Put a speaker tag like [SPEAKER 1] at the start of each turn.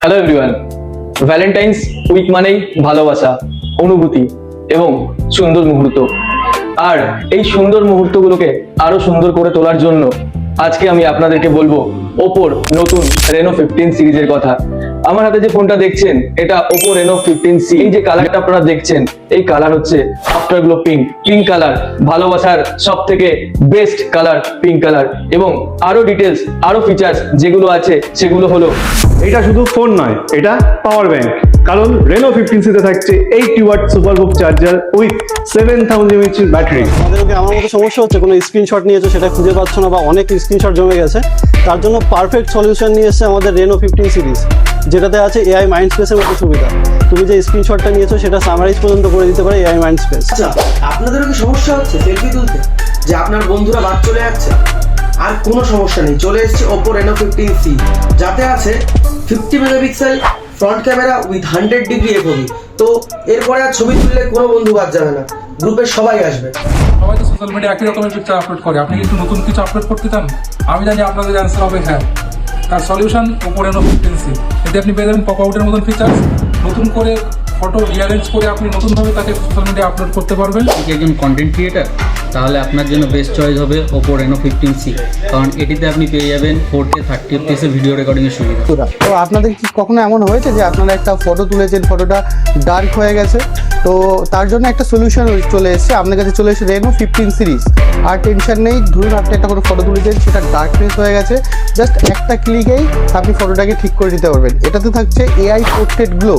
[SPEAKER 1] Hello everyone, Valentine's week মানেই ভালোবাসা, অনুভূতি এবং সুন্দর মুহূর্ত। আর এই সুন্দর মুহূর্তগুলোকে আরো সুন্দর করে তোলার জন্য আজকে আমি আপনাদেরকে বলবো ওপোর নতুন রেনো 15 সিরিজের কথা। আমার হাতে যে ফোনটা দেখছেন এটা ওপো রেনো 15C। এই যে কালারটা আপনারা দেখছেন এই কালার হচ্ছে আফটারগ্লো পিঙ্ক কালার, ভালোবাসার সব থেকে বেস্ট কালার পিঙ্ক কালার। এবং আরো ডিটেলস, আরো ফিচার্স যেগুলো আছে সেগুলো হলো
[SPEAKER 2] এটা শুধু ফোন নয়, এটা পাওয়ার ব্যাংক। কারণ রেনো 15C-তে থাকছে 80 watt SUPERVOOC charger with 7000 mAh battery.
[SPEAKER 3] আমাদেরকে আমার মতো সমস্যা হচ্ছে, কোনো স্ক্রিনশট নিয়েছো সেটা খুঁজে পাচ্ছ না বা অনেক স্ক্রিনশট জমে গেছে, তার জন্য পারফেক্ট সলিউশন নিয়ে এসেছে আমাদের রেনো 15 সিরিজ, যেটাতে আছে এআই মাইন্ড স্পেসের মতো সুবিধা। তুমি যে স্ক্রিনশটটা নিয়েছো সেটা সামারাইজ পর্যন্ত করে দিতে পারে এআই মাইন্ড স্পেস।
[SPEAKER 4] আচ্ছা, আপনাদেরও কি সমস্যা হচ্ছে সেলফি তুলতে, যে আপনার বন্ধুরা বাদ চলে যাচ্ছে? আর কোনো সমস্যা নেই, চলে এসেছে ওপো রেনো 15C, যাতে আছে 50 megapixel front camera with 100 degree FOV. তো এরপরে আর ছবি তুললে কোনো বন্ধু বাদ যাবে না, গ্রুপের সবাই আসবে।
[SPEAKER 5] সবাই তো সোশ্যাল মিডিয়া একই রকমের পিকচার আপলোড করে, আপনি একটু নতুন কিছু আপলোড করতে চান? আমি জানি আপনাদের অ্যান্সার হবে হ্যাঁ। তার সলিউশন ওপো রেনো 15C। এতে আপনি পেয়ে যাবেন পপ আউটের মতন ফিচার্স, নতুন করে ফটো রিঅ্যারেঞ্জ করে আপনি নতুনভাবে তাকে সোশ্যাল মিডিয়া আপলোড করতে পারবেন।
[SPEAKER 6] আপনি একজন কন্টেন্ট ক্রিয়েটার, তাহলে আপনার জন্য বেস্ট চয়েস হবে ওপো রেনো 15C। কারণ এটিতে আপনি পেয়ে যাবেন 4K 30 fps ভিডিও রেকর্ডিংয়ের সুবিধা।
[SPEAKER 7] তো আপনাদের কি কখনো এমন হয়েছে যে আপনারা একটা ফটো তুলেছেন, ফটোটা ডার্ক হয়ে গেছে? তো তার জন্য একটা সলিউশন চলে এসেছে, আপনার কাছে চলে এসেছে রেনো 15 সিরিজ। আর টেনশন নেই, ধরুন আপনি একটা কোনো ফটো তুলেছেন, সেটা ডার্কনেস হয়ে গেছে, জাস্ট একটা ক্লিকেই আপনি ফটোটাকে ঠিক করে দিতে পারবেন। এটাতে থাকছে এআই পোর্ট্রেট গ্লো,